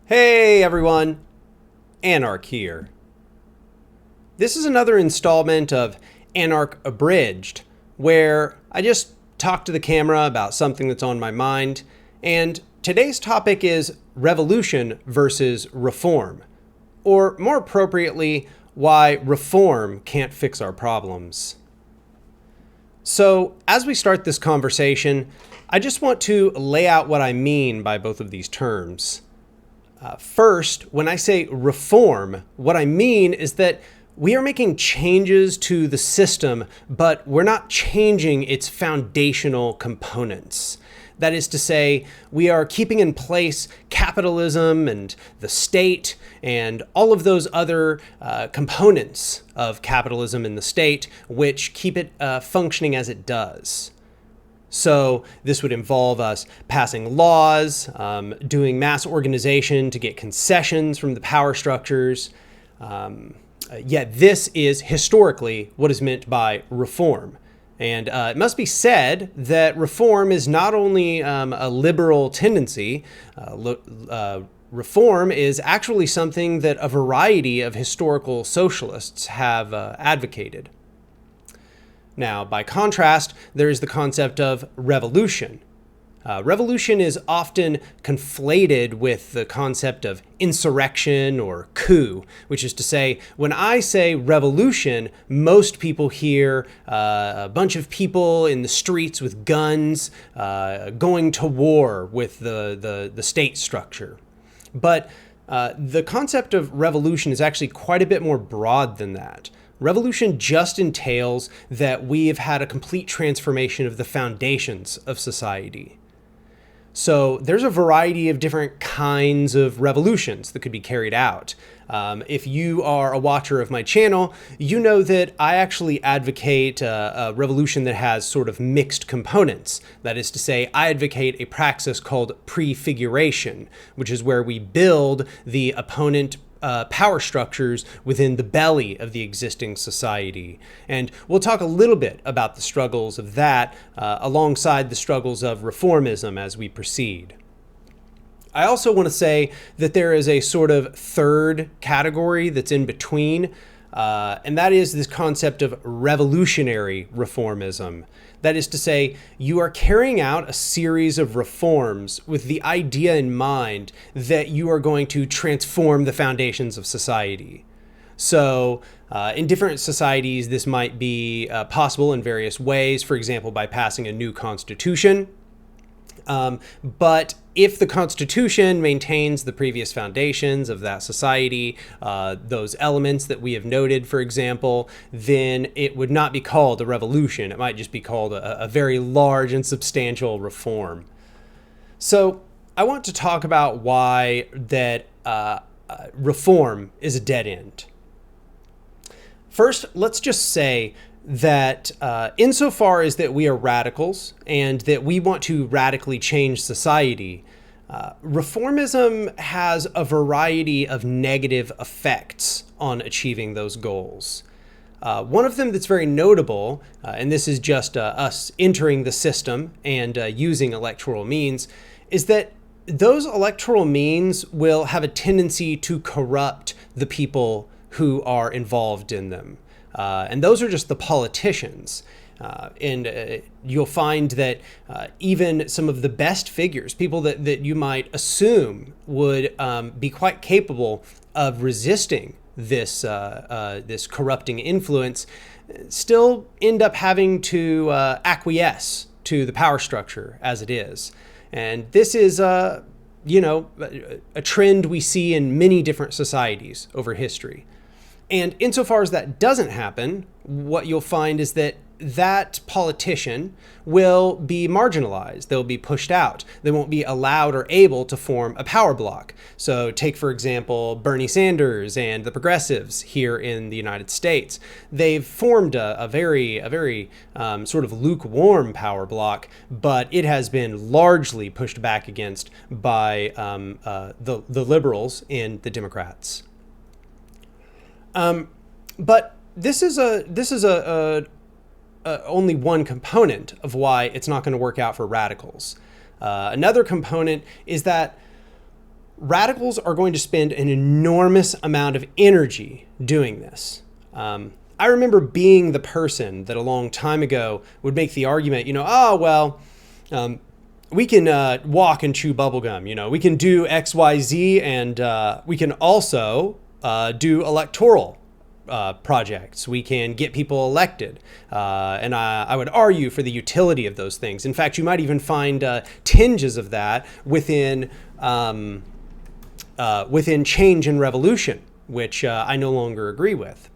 Hey everyone, Anarch here. This is another installment of Anarch Abridged, where I just talk to the camera about something that's on my mind, and today's topic is revolution versus reform, or more appropriately, why reform can't fix our problems. So, as we start this conversation, I just want to lay out what I mean by both of these terms. First, when I say reform, what I mean is that we are making changes to the system, but we're not changing its foundational components. That is to say, we are keeping in place capitalism and the state and all of those other components of capitalism and the state, which keep it functioning as it does. So this would involve us passing laws, doing mass organization to get concessions from the power structures. Yet this is historically what is meant by reform. And it must be said that reform is not only a liberal tendency. Reform is actually something that a variety of historical socialists have advocated. Now, by contrast, there is the concept of revolution. Revolution is often conflated with the concept of insurrection or coup, which is to say, when I say revolution, most people hear a bunch of people in the streets with guns going to war with the state structure. But the concept of revolution is actually quite a bit more broad than that. Revolution just entails that we have had a complete transformation of the foundations of society. So there's a variety of different kinds of revolutions that could be carried out. If you are a watcher of my channel, you know that I actually advocate a revolution that has sort of mixed components. That is to say, I advocate a praxis called prefiguration, which is where we build the opponent power structures within the belly of the existing society. And we'll talk a little bit about the struggles of that alongside the struggles of reformism as we proceed. I also want to say that there is a sort of third category that's in between, and that is this concept of revolutionary reformism. That is to say, you are carrying out a series of reforms with the idea in mind that you are going to transform the foundations of society. So in different societies, this might be possible in various ways, for example, by passing a new constitution. But if the Constitution maintains the previous foundations of that society, those elements that we have noted, for example, then it would not be called a revolution. It might just be called a very large and substantial reform. So I want to talk about why that reform is a dead end. First, let's just say that insofar as that we are radicals and that we want to radically change society, reformism has a variety of negative effects on achieving those goals. One of them that's very notable, and this is just us entering the system and using electoral means, is that those electoral means will have a tendency to corrupt the people who are involved in them. And those are just the politicians. And you'll find that even some of the best figures, people that you might assume would be quite capable of resisting this corrupting influence, still end up having to acquiesce to the power structure as it is. And this is a trend we see in many different societies over history. And insofar as that doesn't happen, what you'll find is that that politician will be marginalized. They'll be pushed out. They won't be allowed or able to form a power bloc. So take, for example, Bernie Sanders and the progressives here in the United States. They've formed a very sort of lukewarm power bloc, but it has been largely pushed back against by the liberals and the Democrats. But this is only one component of why it's not going to work out for radicals. Another component is that radicals are going to spend an enormous amount of energy doing this. I remember being the person that a long time ago would make the argument, we can walk and chew bubblegum, we can do X, Y, Z, and we can also do electoral projects. We can get people elected. And I would argue for the utility of those things. In fact, you might even find tinges of that within change and revolution, which I no longer agree with.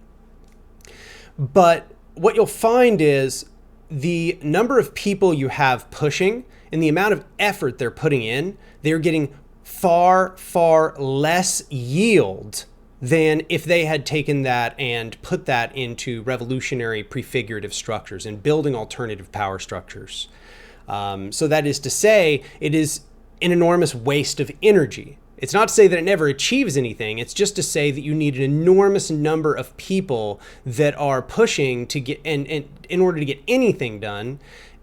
But what you'll find is the number of people you have pushing and the amount of effort they're putting in, they're getting far, far less yield than if they had taken that and put that into revolutionary prefigurative structures and building alternative power structures. So that is to say, it is an enormous waste of energy. It's not to say that it never achieves anything. It's just to say that you need an enormous number of people that are pushing to get in order to get anything done.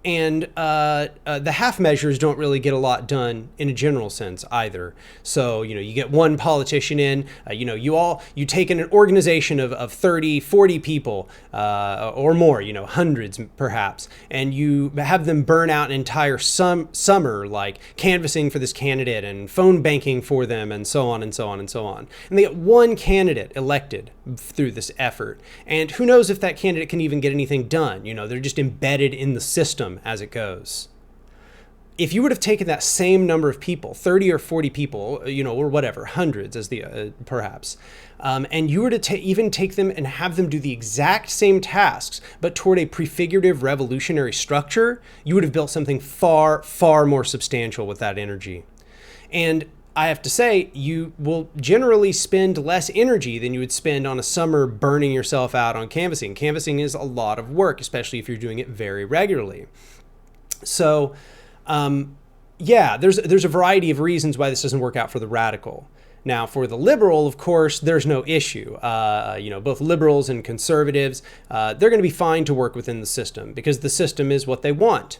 And the half measures don't really get a lot done in a general sense either. So, you get one politician in, you take in an organization of 30, 40 people or more, hundreds perhaps, and you have them burn out an entire summer, like canvassing for this candidate and phone banking for them and so on and so on and so on. And they get one candidate elected through this effort. And who knows if that candidate can even get anything done. They're just embedded in the system as it goes. If you would have taken that same number of people, 30 or 40 people, or whatever, hundreds as the perhaps, and you were to even take them and have them do the exact same tasks, but toward a prefigurative revolutionary structure, you would have built something far, far more substantial with that energy. And I have to say, you will generally spend less energy than you would spend on a summer burning yourself out on canvassing. Canvassing is a lot of work, especially if you're doing it very regularly. So, there's a variety of reasons why this doesn't work out for the radical. Now, for the liberal, of course, there's no issue. Both liberals and conservatives, they're going to be fine to work within the system because the system is what they want.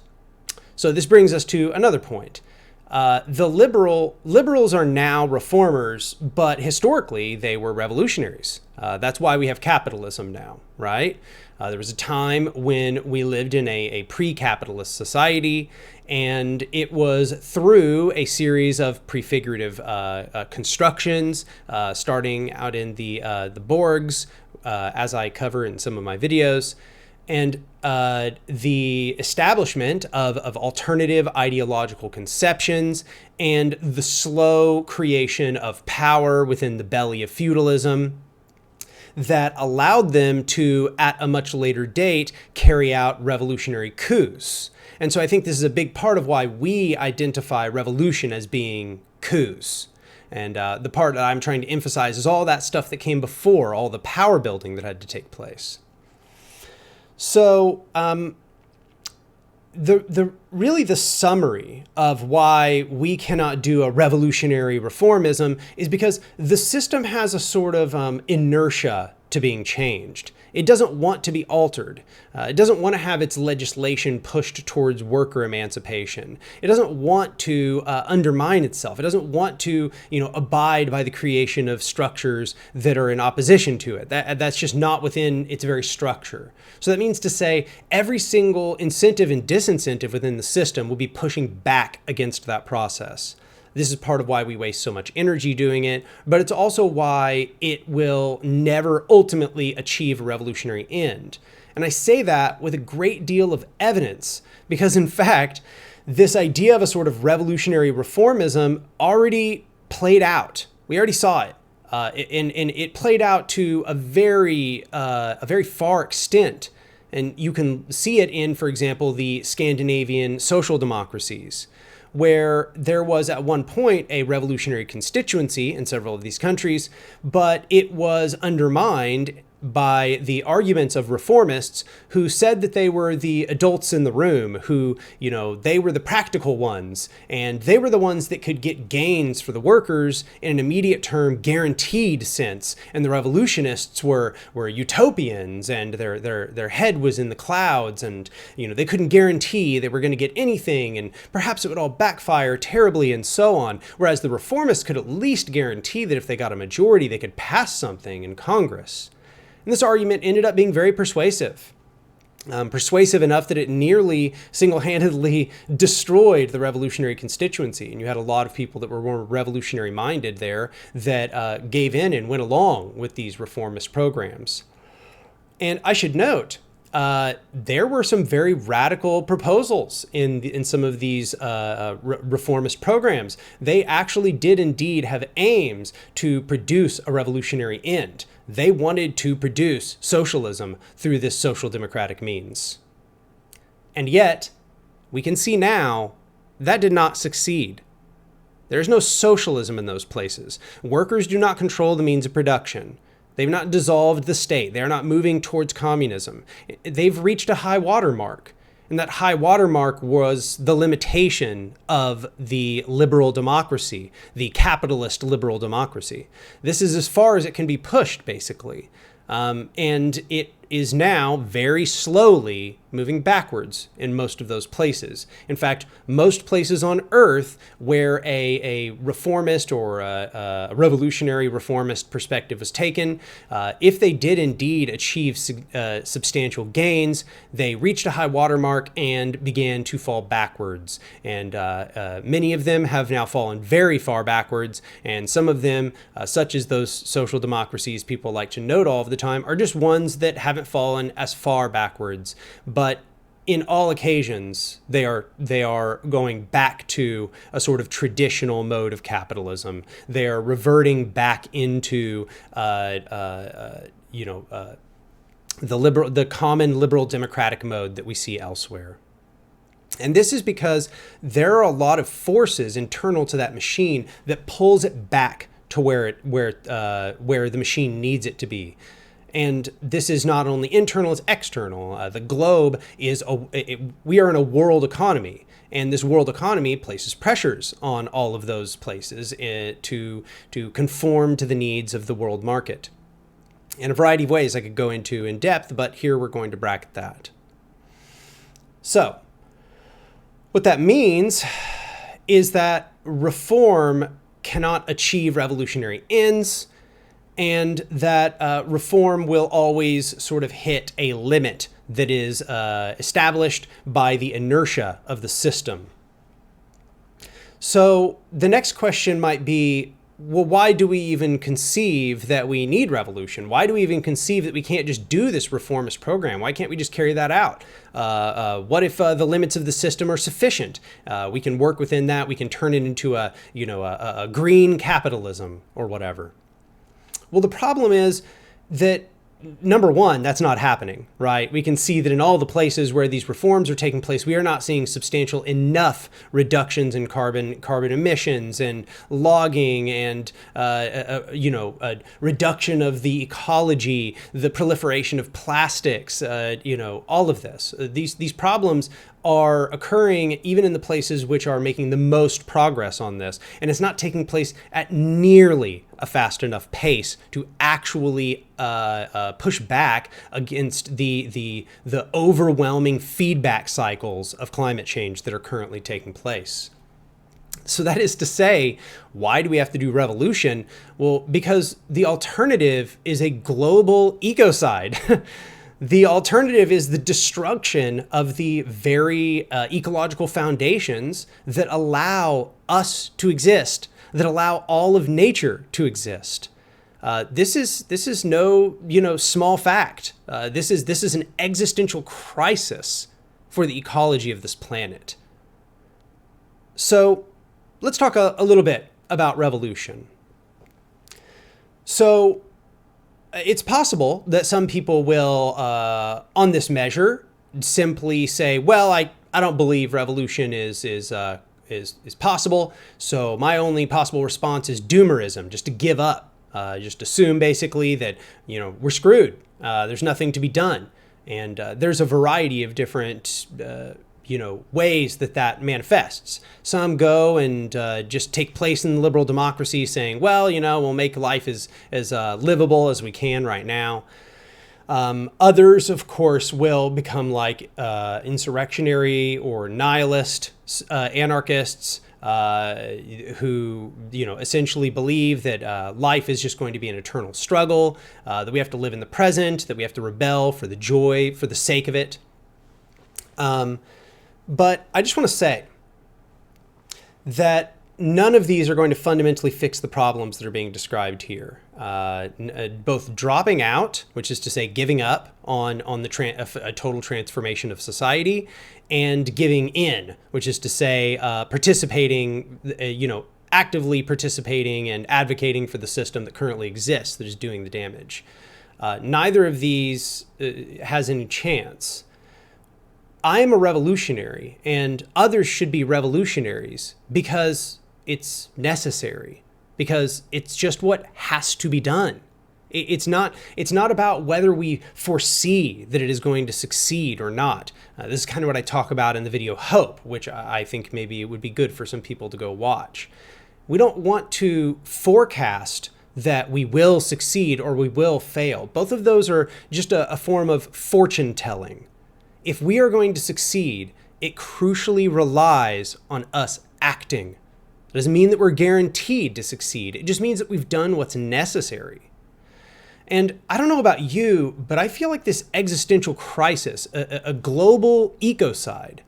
So this brings us to another point. The liberals are now reformers, but historically they were revolutionaries. That's why we have capitalism now, right? There was a time when we lived in a pre-capitalist society, and it was through a series of prefigurative constructions, starting out in the Borgs, as I cover in some of my videos, and the establishment of alternative ideological conceptions and the slow creation of power within the belly of feudalism that allowed them to, at a much later date, carry out revolutionary coups. And so I think this is a big part of why we identify revolution as being coups. And the part that I'm trying to emphasize is all that stuff that came before, all the power building that had to take place. So the summary of why we cannot do a revolutionary reformism is because the system has a sort of inertia to being changed. It doesn't want to be altered. It doesn't want to have its legislation pushed towards worker emancipation. It doesn't want to undermine itself. It doesn't want to, abide by the creation of structures that are in opposition to it. That's just not within its very structure. So that means to say every single incentive and disincentive within the system will be pushing back against that process. This is part of why we waste so much energy doing it, but it's also why it will never ultimately achieve a revolutionary end. And I say that with a great deal of evidence, because in fact, this idea of a sort of revolutionary reformism already played out. We already saw it. And it played out to a very far extent. And you can see it in, for example, the Scandinavian social democracies, where there was at one point a revolutionary constituency in several of these countries, but it was undermined by the arguments of reformists who said that they were the adults in the room, who, they were the practical ones, and they were the ones that could get gains for the workers in an immediate term guaranteed sense. And the revolutionists were utopians, and their head was in the clouds, and, they couldn't guarantee they were going to get anything, and perhaps it would all backfire terribly and so on. Whereas the reformists could at least guarantee that if they got a majority, they could pass something in Congress. And this argument ended up being very persuasive. Persuasive enough that it nearly single-handedly destroyed the revolutionary constituency. And you had a lot of people that were more revolutionary-minded there that gave in and went along with these reformist programs. And I should note, there were some very radical proposals in some of these reformist programs. They actually did indeed have aims to produce a revolutionary end. They wanted to produce socialism through this social democratic means. And yet, we can see now that did not succeed. There's no socialism in those places. Workers do not control the means of production. They've not dissolved the state. They're not moving towards communism. They've reached a high water mark. And that high water mark was the limitation of the liberal democracy, the capitalist liberal democracy. This is as far as it can be pushed, basically. And it is now very slowly moving backwards in most of those places. In fact, most places on Earth where a reformist or a revolutionary reformist perspective was taken, if they did indeed achieve substantial gains, they reached a high watermark and began to fall backwards. And many of them have now fallen very far backwards, and some of them, such as those social democracies people like to note all of the time, are just ones that haven't fallen as far backwards. But in all occasions, they are going back to a sort of traditional mode of capitalism. They are reverting back into the common liberal democratic mode that we see elsewhere. And this is because there are a lot of forces internal to that machine that pulls it back to where the machine needs it to be. And this is not only internal, it's external. The globe is, we are in a world economy, and this world economy places pressures on all of those places to conform to the needs of the world market. In a variety of ways I could go into in depth, but here we're going to bracket that. So, what that means is that reform cannot achieve revolutionary ends, and that reform will always sort of hit a limit that is established by the inertia of the system. So the next question might be, well, why do we even conceive that we need revolution? Why do we even conceive that we can't just do this reformist program? Why can't we just carry that out? What if the limits of the system are sufficient? We can work within that. We can turn it into a green capitalism or whatever. Well, the problem is that, number one, that's not happening, right? We can see that in all the places where these reforms are taking place, we are not seeing substantial enough reductions in carbon emissions and logging and, a reduction of the ecology, the proliferation of plastics, all of this. These problems are occurring even in the places which are making the most progress on this. And it's not taking place at nearly a fast enough pace to actually push back against the overwhelming feedback cycles of climate change that are currently taking place. So that is to say, why do we have to do revolution? Well, because the alternative is a global ecocide. The alternative is the destruction of the very ecological foundations that allow us to exist, that allow all of nature to exist. This is no small fact. This is an existential crisis for the ecology of this planet. So let's talk a little bit about revolution. So it's possible that some people will, on this measure, simply say, well, I don't believe revolution is possible, so my only possible response is doomerism, just to give up. Just assume basically that, we're screwed. There's nothing to be done. And there's a variety of different, ways that manifests. Some go and just take place in the liberal democracy saying, well, we'll make life as livable as we can right now. Others, of course, will become like insurrectionary or nihilist anarchists who, essentially believe that life is just going to be an eternal struggle, that we have to live in the present, that we have to rebel for the joy, for the sake of it. But I just want to say that none of these are going to fundamentally fix the problems that are being described here. Both dropping out, which is to say giving up on a total transformation of society, and giving in, which is to say participating, actively participating and advocating for the system that currently exists that is doing the damage. Neither of these has any chance. I am a revolutionary, and others should be revolutionaries because it's necessary, because it's just what has to be done. It's not about whether we foresee that it is going to succeed or not. This is kind of what I talk about in the video Hope, which I think maybe it would be good for some people to go watch. We don't want to forecast that we will succeed or we will fail. Both of those are just a form of fortune telling. If we are going to succeed, it crucially relies on us acting. It doesn't mean that we're guaranteed to succeed. It just means that we've done what's necessary. And I don't know about you, but I feel like this existential crisis, a global ecocide,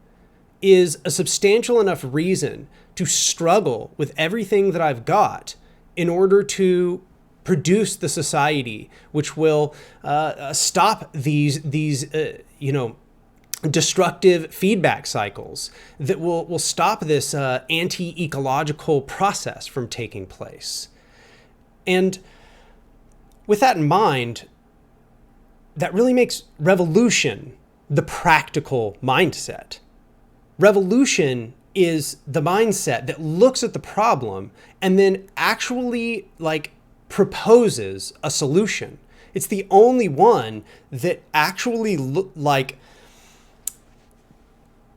is a substantial enough reason to struggle with everything that I've got in order to produce the society which will stop these destructive feedback cycles, that will stop this anti-ecological process from taking place. And with that in mind, that really makes revolution the practical mindset. Revolution is the mindset that looks at the problem and then actually proposes a solution. It's the only one that actually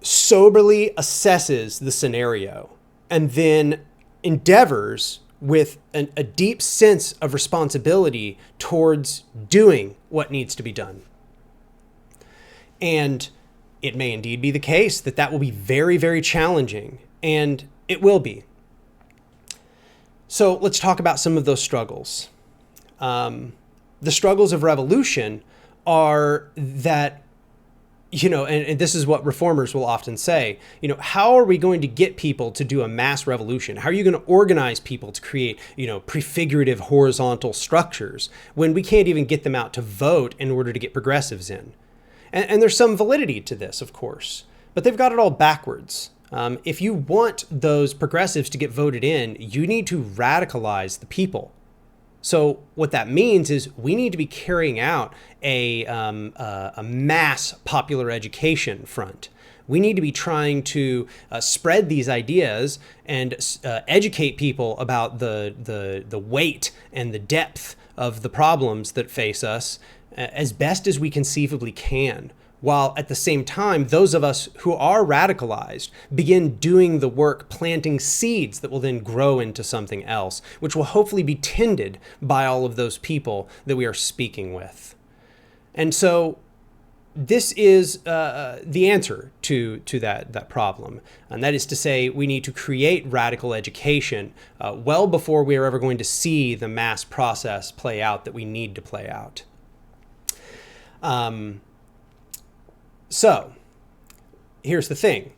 soberly assesses the scenario and then endeavors with a deep sense of responsibility towards doing what needs to be done. And it may indeed be the case that will be very, very challenging, and it will be. So let's talk about some of those struggles. The struggles of revolution are that, and this is what reformers will often say, how are we going to get people to do a mass revolution? How are you going to organize people to create, prefigurative horizontal structures when we can't even get them out to vote in order to get progressives in? And there's some validity to this, of course, but they've got it all backwards. If you want those progressives to get voted in, you need to radicalize the people. So what that means is we need to be carrying out a mass popular education front. We need to be trying to spread these ideas and educate people about the weight and the depth of the problems that face us as best as we conceivably can, while at the same time, those of us who are radicalized begin doing the work, planting seeds that will then grow into something else, which will hopefully be tended by all of those people that we are speaking with. And so this is the answer to that problem. And that is to say, we need to create radical education well before we are ever going to see the mass process play out that we need to play out. So here's the thing.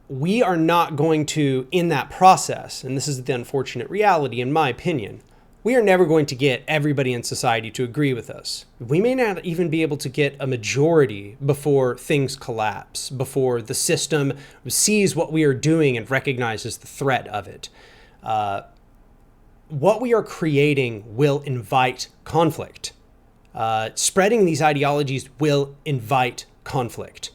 We are not going to, in that process, and this is the unfortunate reality in my opinion, we are never going to get everybody in society to agree with us. We may not even be able to get a majority before things collapse, before the system sees what we are doing and recognizes the threat of it. What we are creating will invite conflict. Spreading these ideologies will invite conflict.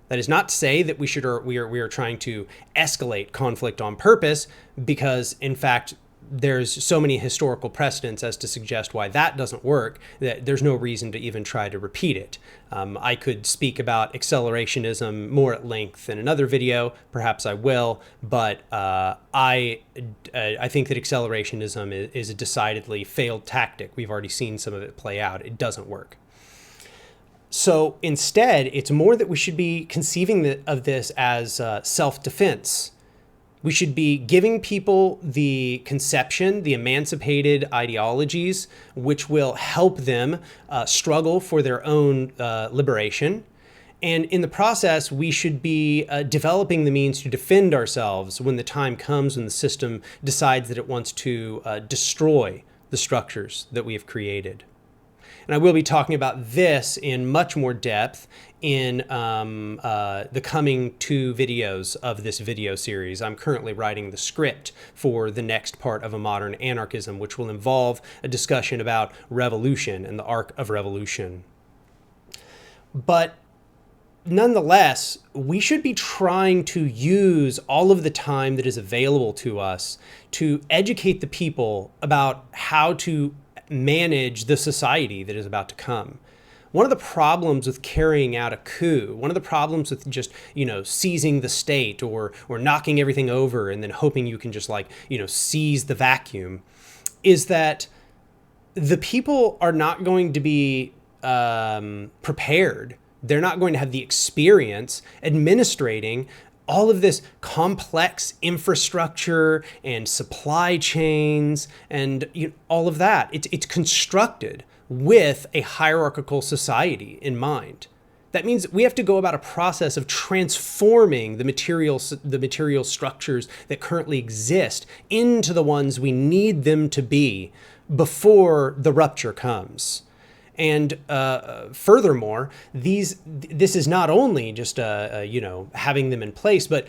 That is not to say that we are trying to escalate conflict on purpose, because in fact, there's so many historical precedents as to suggest why that doesn't work that there's no reason to even try to repeat it. I could speak about accelerationism more at length in another video, perhaps I will, but I think that accelerationism is a decidedly failed tactic. We've already seen some of it play out. It doesn't work. So instead, it's more that we should be conceiving of this as self-defense. We should be giving people the conception, the emancipated ideologies, which will help them struggle for their own liberation. And in the process, we should be developing the means to defend ourselves when the time comes when the system decides that it wants to destroy the structures that we have created. And I will be talking about this in much more depth in the coming 2 videos of this video series. I'm currently writing the script for the next part of A Modern Anarchism, which will involve a discussion about revolution and the arc of revolution. But nonetheless, we should be trying to use all of the time that is available to us to educate the people about how to manage the society that is about to come. One of the problems with carrying out a coup, one of the problems with just, seizing the state or knocking everything over and then hoping you can just seize the vacuum, is that the people are not going to be prepared. They're not going to have the experience administrating all of this complex infrastructure and supply chains and all of that. It's constructed with a hierarchical society in mind. That means we have to go about a process of transforming the material structures that currently exist into the ones we need them to be before the rupture comes. And furthermore, this is not only just having them in place, but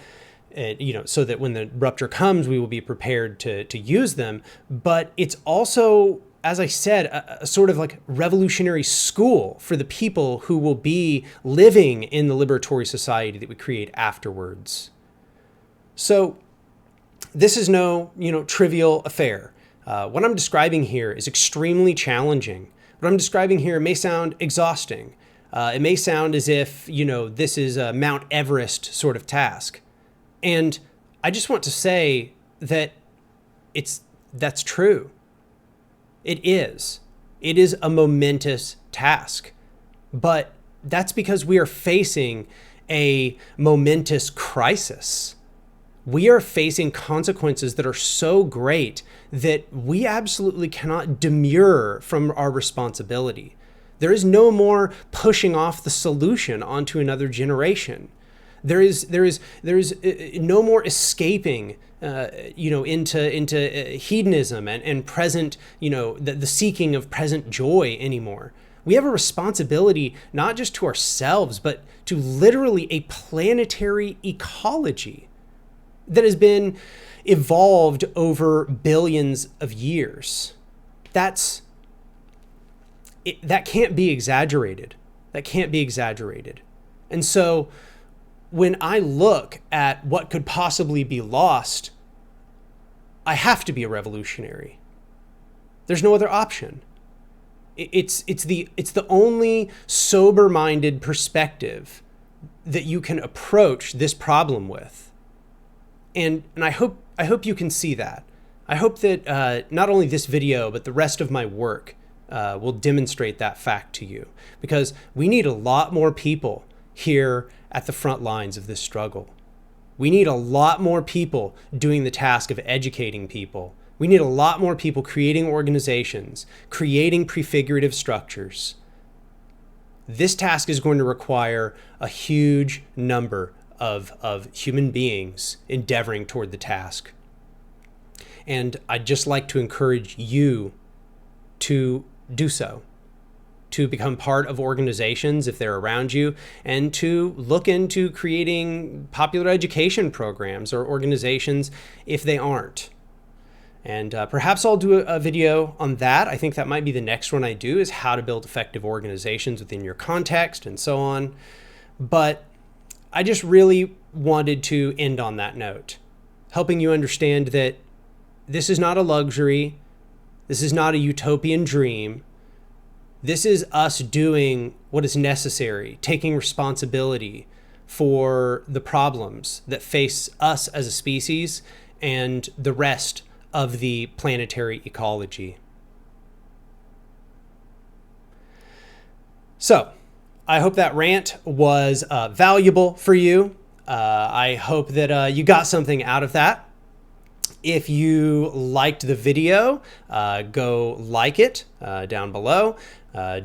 so that when the rupture comes, we will be prepared to use them. But it's also, as I said, a sort of like revolutionary school for the people who will be living in the liberatory society that we create afterwards. So this is no trivial affair. What I'm describing here is extremely challenging. What I'm describing here may sound exhausting. It may sound as if, this is a Mount Everest sort of task. And I just want to say that that's true. It is. It is a momentous task. But that's because we are facing a momentous crisis. We are facing consequences that are so great that we absolutely cannot demur from our responsibility. There is no more pushing off the solution onto another generation. There is no more escaping, into hedonism and present, the seeking of present joy anymore. We have a responsibility not just to ourselves, but to literally a planetary ecology that has been evolved over billions of years. That can't be exaggerated. That can't be exaggerated. And so when I look at what could possibly be lost, I have to be a revolutionary. There's no other option. It's the only sober-minded perspective that you can approach this problem with. And I hope you can see that. I hope that not only this video, but the rest of my work will demonstrate that fact to you, because we need a lot more people here at the front lines of this struggle. We need a lot more people doing the task of educating people. We need a lot more people creating organizations, creating prefigurative structures. This task is going to require a huge number of human beings endeavoring toward the task. And I'd just like to encourage you to do so, to become part of organizations if they're around you, and to look into creating popular education programs or organizations if they aren't. And perhaps I'll do a video on that. I think that might be the next one I do, is how to build effective organizations within your context and so on. But I just really wanted to end on that note, helping you understand that this is not a luxury. This is not a utopian dream. This is us doing what is necessary, taking responsibility for the problems that face us as a species and the rest of the planetary ecology. So, I hope that rant was valuable for you. I hope that you got something out of that. If you liked the video, go like it down below.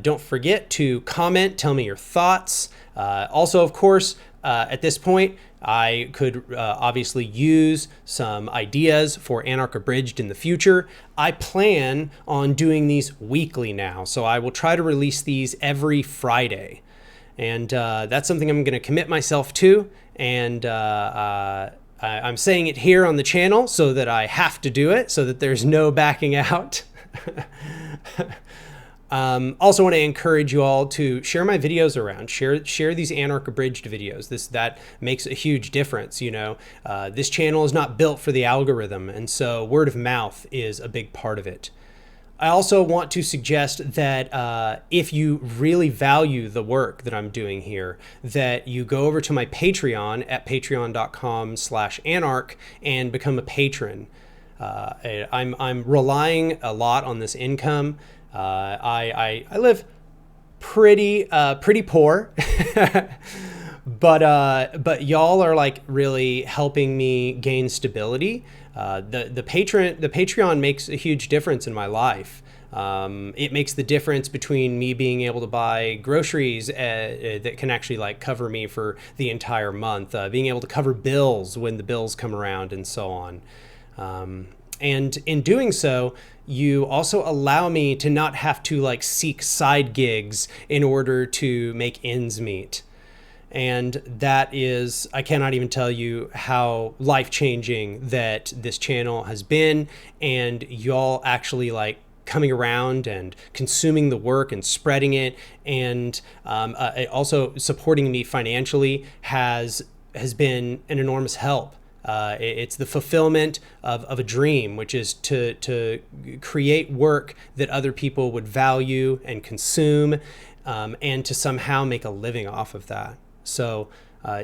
Don't forget to comment, tell me your thoughts. Also, of course, at this point, I could obviously use some ideas for Anarcho-Bridged in the future. I plan on doing these weekly now, so I will try to release these every Friday. And that's something I'm going to commit myself to. And I'm saying it here on the channel so that I have to do it, so that there's no backing out. Also want to encourage you all to share my videos around, share these Anarcho-Bridged videos. That makes a huge difference. You know, this channel is not built for the algorithm, and so word of mouth is a big part of it. I also want to suggest that if you really value the work that I'm doing here, that you go over to my Patreon at patreon.com/anarch and become a patron. I'm relying a lot on this income. I live pretty poor, but y'all are like really helping me gain stability. The Patreon makes a huge difference in my life. It makes the difference between me being able to buy groceries that can actually like cover me for the entire month, being able to cover bills when the bills come around, and so on. And in doing so, you also allow me to not have to like seek side gigs in order to make ends meet. And that is, I cannot even tell you how life-changing that this channel has been, and y'all actually like coming around and consuming the work and spreading it, and also supporting me financially has been an enormous help. It's the fulfillment of a dream, which is to create work that other people would value and consume, and to somehow make a living off of that. So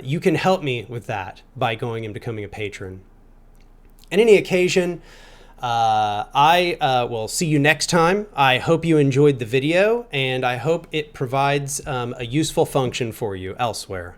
you can help me with that by going and becoming a patron. On any occasion, I will see you next time. I hope you enjoyed the video, and I hope it provides a useful function for you elsewhere.